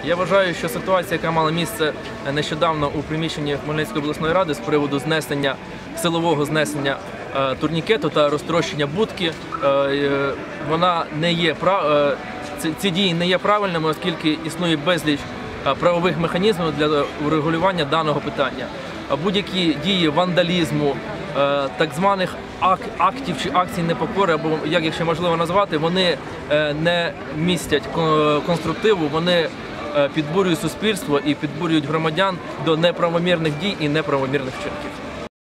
Я вважаю, що ситуація, яка мала місце нещодавно у приміщенні Хмельницької обласної ради з приводу силового знесення турнікету та розтрощення будки, ці дії не є правильними, оскільки існує безліч правових механізмів для урегулювання даного питання. Будь-які дії вандалізму, так званих актів чи акцій непокори, або як їх ще можливо назвати, вони не містять конструктиву, вони підбурюють суспільство і підбурюють громадян до неправомірних дій і неправомірних вчинків.